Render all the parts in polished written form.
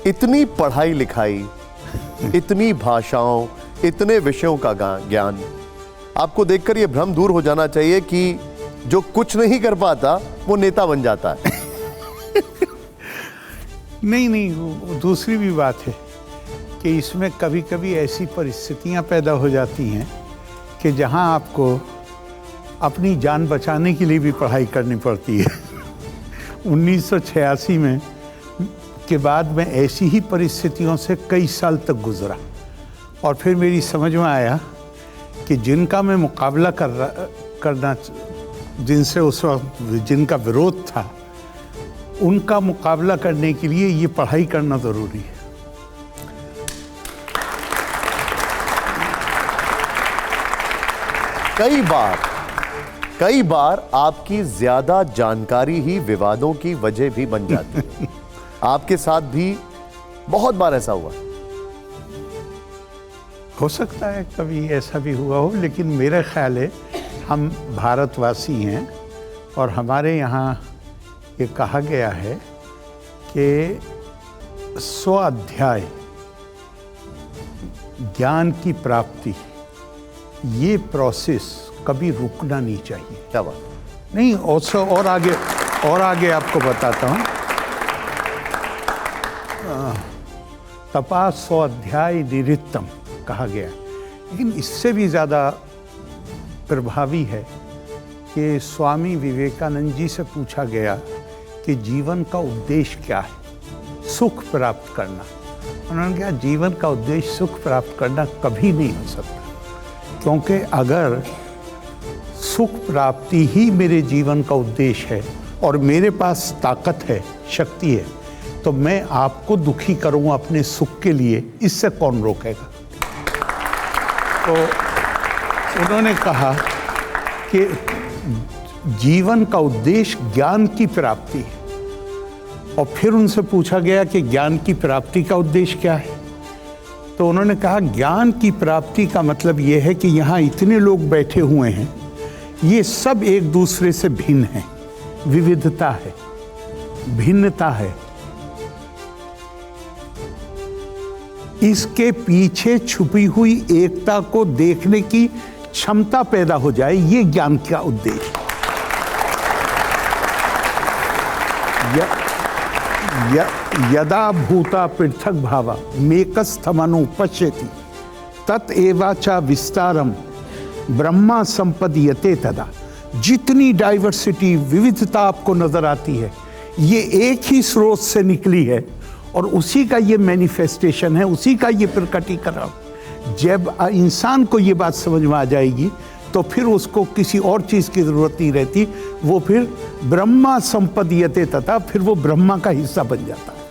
इतनी पढ़ाई लिखाई, इतनी भाषाओं, इतने विषयों का ज्ञान, आपको देखकर यह भ्रम दूर हो जाना चाहिए कि जो कुछ नहीं कर पाता वो नेता बन जाता है। नहीं, दूसरी भी बात है कि इसमें कभी कभी ऐसी परिस्थितियां पैदा हो जाती हैं कि जहां आपको अपनी जान बचाने के लिए भी पढ़ाई करनी पड़ती है। 1986 में के बाद मैं ऐसी ही परिस्थितियों से कई साल तक गुजरा और फिर मेरी समझ में आया कि जिनका मैं मुकाबला करना जिनसे उस वक्त जिनका विरोध था, उनका मुकाबला करने के लिए ये पढ़ाई करना ज़रूरी है। कई बार आपकी ज्यादा जानकारी ही विवादों की वजह भी बन जाती है। आपके साथ भी बहुत बार ऐसा हुआ? हो सकता है कभी ऐसा भी हुआ हो, लेकिन मेरा ख्याल है हम भारतवासी हैं और हमारे यहाँ ये कहा गया है कि स्वाध्याय ज्ञान की प्राप्ति, ये प्रोसेस कभी रुकना नहीं चाहिए। क्या बात नहीं, और आगे आपको बताता हूँ। तपा स्वाध्याय निरित्तम कहा गया, लेकिन इससे भी ज़्यादा प्रभावी है कि स्वामी विवेकानंद जी से पूछा गया कि जीवन का उद्देश्य क्या है? सुख प्राप्त करना। उन्होंने कहा जीवन का उद्देश्य सुख प्राप्त करना कभी नहीं हो सकता, क्योंकि अगर सुख प्राप्ति ही मेरे जीवन का उद्देश्य है और मेरे पास ताकत है, शक्ति है, तो मैं आपको दुखी करूँ अपने सुख के लिए, इससे कौन रोकेगा? तो उन्होंने कहा कि जीवन का उद्देश्य ज्ञान की प्राप्ति है। और फिर उनसे पूछा गया कि ज्ञान की प्राप्ति का उद्देश्य क्या है? तो उन्होंने कहा ज्ञान की प्राप्ति का मतलब ये है कि यहाँ इतने लोग बैठे हुए हैं, ये सब एक दूसरे से भिन्न हैं, विविधता है, भिन्नता है। इसके पीछे छुपी हुई एकता को देखने की क्षमता पैदा हो जाए, ये ज्ञान का उद्देश्य। यदा भूता पृथक भावा मेकस्थमनु पश्यति तत एवाचा विस्तारम ब्रह्मा संपद्यते तदा। जितनी डाइवर्सिटी, विविधता आपको नजर आती है, ये एक ही स्रोत से निकली है और उसी का ये मैनिफेस्टेशन है, उसी का ये प्रकटीकरण। जब इंसान को ये बात समझ में आ जाएगी तो फिर उसको किसी और चीज़ की ज़रूरत नहीं रहती, वो फिर ब्रह्मा संपद्यते तथा, फिर वो ब्रह्मा का हिस्सा बन जाता है।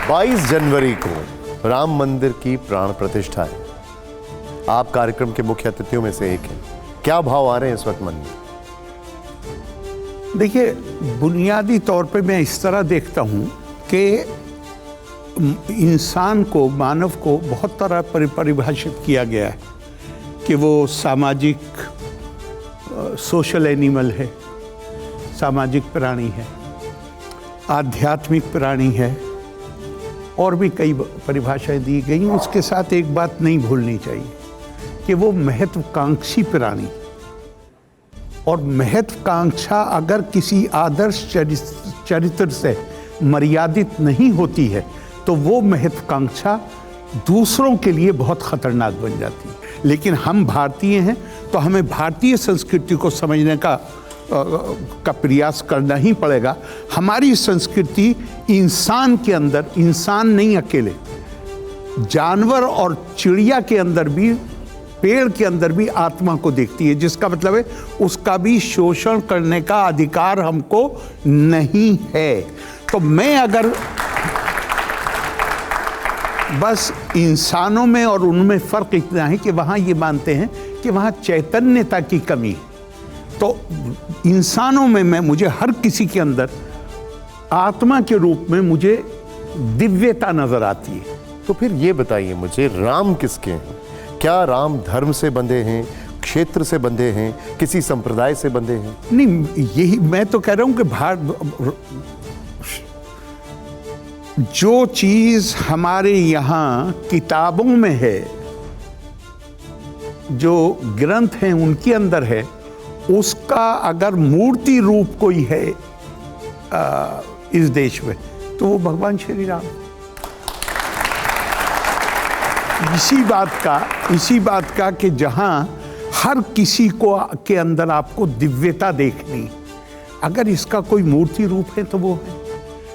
22 जनवरी को राम मंदिर की प्राण प्रतिष्ठा है। आप कार्यक्रम के मुख्य अतिथियों में से एक हैं। क्या भाव आ रहे हैं इस वक्त मन में? देखिए, बुनियादी तौर पे मैं इस तरह देखता हूँ कि इंसान को, मानव को बहुत तरह परिभाषित किया गया है कि वो सामाजिक, सोशल एनिमल है, सामाजिक प्राणी है, आध्यात्मिक प्राणी है, और भी कई परिभाषाएं दी गई। उसके साथ एक बात नहीं भूलनी चाहिए कि वो महत्वाकांक्षी प्राणी, और महत्वाकांक्षा अगर किसी आदर्श चरित्र से मर्यादित नहीं होती है तो वो महत्वाकांक्षा दूसरों के लिए बहुत खतरनाक बन जाती है। लेकिन हम भारतीय हैं तो हमें भारतीय संस्कृति को समझने का प्रयास करना ही पड़ेगा। हमारी संस्कृति इंसान के अंदर, इंसान नहीं अकेले, जानवर और चिड़िया के अंदर भी, पेड़ के अंदर भी आत्मा को देखती है, जिसका मतलब है उसका भी शोषण करने का अधिकार हमको नहीं है। तो मैं अगर बस इंसानों में और उनमें फ़र्क इतना है कि वहाँ ये मानते हैं कि वहाँ चैतन्यता की कमी है, तो इंसानों में मुझे हर किसी के अंदर आत्मा के रूप में मुझे दिव्यता नजर आती है। तो फिर ये बताइए मुझे, राम किसके हैं? क्या राम धर्म से बंधे हैं, क्षेत्र से बंधे हैं, किसी संप्रदाय से बंधे हैं? नहीं, यही मैं तो कह रहा हूँ कि जो चीज हमारे यहाँ किताबों में है, जो ग्रंथ हैं उनके अंदर है, उसका अगर मूर्ति रूप कोई है इस देश में, तो वो भगवान श्री राम। इसी बात का कि जहां हर किसी को के अंदर आपको दिव्यता देखनी, अगर इसका कोई मूर्ति रूप है तो वो है।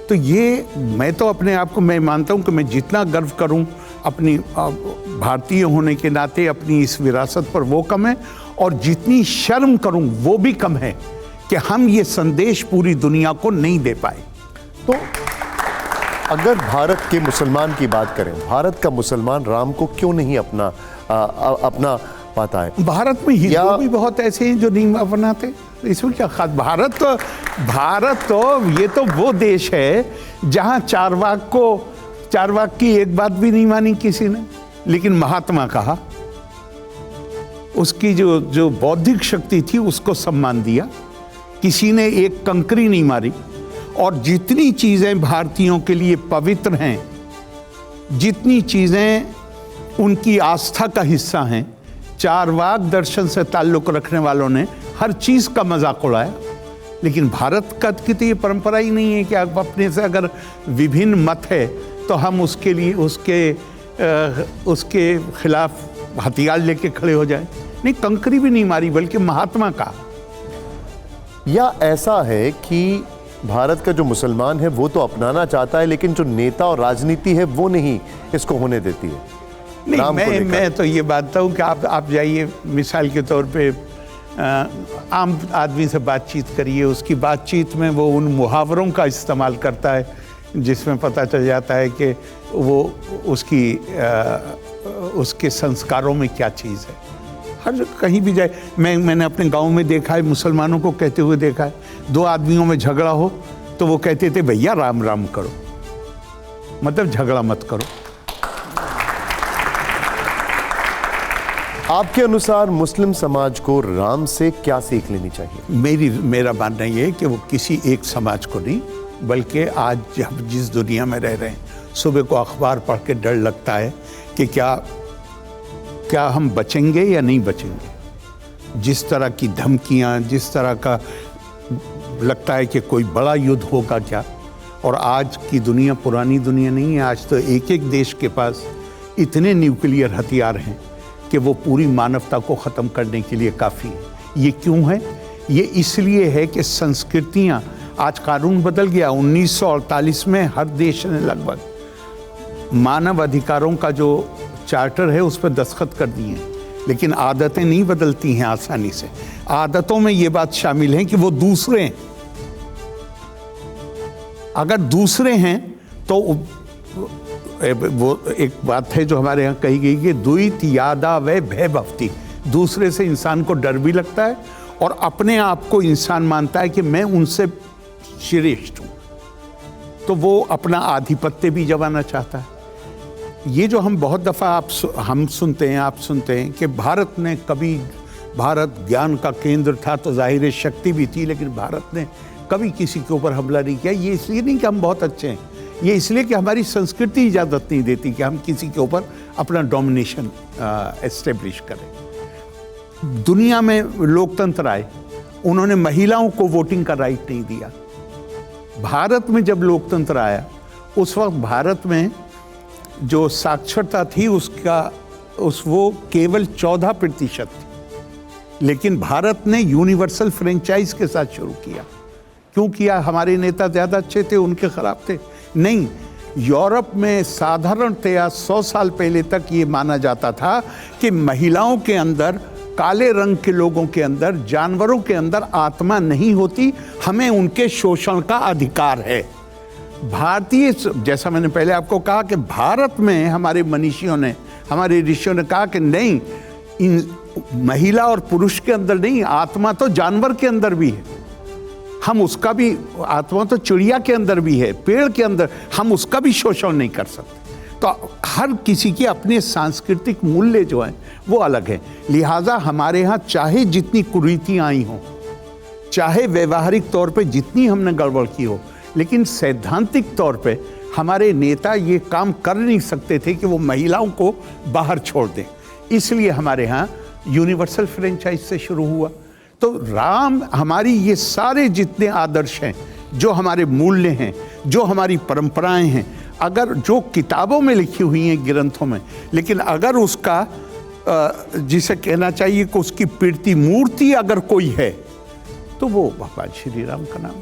तो ये मैं तो अपने आप को मैं मानता हूं कि मैं जितना गर्व करूं अपनी भारतीय होने के नाते अपनी इस विरासत पर, वो कम है, और जितनी शर्म करूं वो भी कम है कि हम ये संदेश पूरी दुनिया को नहीं दे पाए। तो अगर भारत के मुसलमान की बात करें, भारत का मुसलमान राम को क्यों नहीं अपना पाता है? भारत में हिंदू भी बहुत ऐसे हैं जो नहीं अपनाते, इसमें क्या खास? भारत तो ये तो वो देश है जहां चारवाक की एक बात भी नहीं मानी किसी ने, लेकिन महात्मा कहा, उसकी जो बौद्धिक शक्ति थी उसको सम्मान दिया, किसी ने एक कंकरी नहीं मारी। और जितनी चीजें भारतीयों के लिए पवित्र हैं, जितनी चीजें उनकी आस्था का हिस्सा हैं, चारवाक दर्शन से ताल्लुक रखने वालों ने हर चीज का मजाक उड़ाया। लेकिन भारत का की तो ये परंपरा ही नहीं है कि आप अपने से अगर विभिन्न मत है तो हम उसके लिए उसके खिलाफ हथियार लेके खड़े हो जाए। नहीं, कंकरी भी नहीं मारी, बल्कि महात्मा का। या ऐसा है कि भारत का जो मुसलमान है वो तो अपनाना चाहता है, लेकिन जो नेता और राजनीति है वो नहीं इसको होने देती है? नहीं, मैं तो ये मानता हूँ कि आप जाइए, मिसाल के तौर पे आम आदमी से बातचीत करिए, उसकी बातचीत में वो उन मुहावरों का इस्तेमाल करता है जिसमें पता चल जाता है कि वो उसके संस्कारों में क्या चीज़ है। हर कहीं भी जाए, मैंने अपने गांव में देखा है, मुसलमानों को कहते हुए देखा है, दो आदमियों में झगड़ा हो तो वो कहते थे भैया राम राम करो, मतलब झगड़ा मत करो। आपके अनुसार मुस्लिम समाज को राम से क्या सीख लेनी चाहिए? मेरा मानना ये है कि वो किसी एक समाज को नहीं, बल्कि आज जब जिस दुनिया में रह रहे हैं, सुबह को अखबार पढ़ के डर लगता है कि क्या हम बचेंगे या नहीं बचेंगे। जिस तरह की धमकियां, जिस तरह का लगता है कि कोई बड़ा युद्ध होगा क्या। और आज की दुनिया पुरानी दुनिया नहीं है, आज तो एक एक देश के पास इतने न्यूक्लियर हथियार हैं कि वो पूरी मानवता को ख़त्म करने के लिए काफ़ी है। ये क्यों है? ये इसलिए है कि संस्कृतियां, आज कानून बदल गया, 1948 में हर देश ने लगभग मानव अधिकारों का जो चार्टर है उस पर दस्तखत कर दिए, लेकिन आदतें नहीं बदलती हैं आसानी से। आदतों में ये बात शामिल है कि वो दूसरे हैं। अगर दूसरे हैं तो वो एक बात है जो हमारे यहाँ कही गई कि द्वैत यादा व भय भक्ति, दूसरे से इंसान को डर भी लगता है और अपने आप को इंसान मानता है कि मैं उनसे श्रेष्ठ हूँ, तो वो अपना आधिपत्य भी जमाना चाहता है। ये जो हम बहुत दफ़ा हम सुनते हैं, आप सुनते हैं कि भारत ज्ञान का केंद्र था तो जाहिर शक्ति भी थी, लेकिन भारत ने कभी किसी के ऊपर हमला नहीं किया। ये इसलिए नहीं कि हम बहुत अच्छे हैं, ये इसलिए कि हमारी संस्कृति इजाज़त नहीं देती कि हम किसी के ऊपर अपना डोमिनेशन एस्टेब्लिश करें। दुनिया में लोकतंत्र आए, उन्होंने महिलाओं को वोटिंग का राइट नहीं दिया। भारत में जब लोकतंत्र आया, उस वक्त भारत में जो साक्षरता थी वो केवल 14% थी, लेकिन भारत ने यूनिवर्सल फ्रेंचाइज के साथ शुरू किया। क्यों किया? हमारे नेता ज़्यादा अच्छे थे, उनके खराब थे? नहीं, यूरोप में साधारणतया 100 साल पहले तक ये माना जाता था कि महिलाओं के अंदर, काले रंग के लोगों के अंदर, जानवरों के अंदर आत्मा नहीं होती, हमें उनके शोषण का अधिकार है। भारतीय, जैसा मैंने पहले आपको कहा कि भारत में हमारे मनीषियों ने, हमारे ऋषियों ने कहा कि नहीं, इन महिला और पुरुष के अंदर नहीं, आत्मा तो जानवर के अंदर भी है, हम उसका भी, आत्मा तो चिड़िया के अंदर भी है, पेड़ के अंदर, हम उसका भी शोषण नहीं कर सकते। तो हर किसी के अपने सांस्कृतिक मूल्य जो हैं वो अलग हैं। लिहाजा हमारे यहाँ चाहे जितनी कुरीतियाँ आई हों, चाहे व्यवहारिक तौर पे जितनी हमने गड़बड़ की हो, लेकिन सैद्धांतिक तौर पे हमारे नेता ये काम कर नहीं सकते थे कि वो महिलाओं को बाहर छोड़ दें, इसलिए हमारे यहाँ यूनिवर्सल फ्रेंचाइज से शुरू हुआ। तो राम, हमारी ये सारे जितने आदर्श हैं, जो हमारे मूल्य हैं, जो हमारी परंपराएं हैं, अगर जो किताबों में लिखी हुई हैं, ग्रंथों में, लेकिन अगर उसका जिसे कहना चाहिए कि उसकी पीड़ती मूर्ति अगर कोई है तो वो भगवान श्री राम का नाम।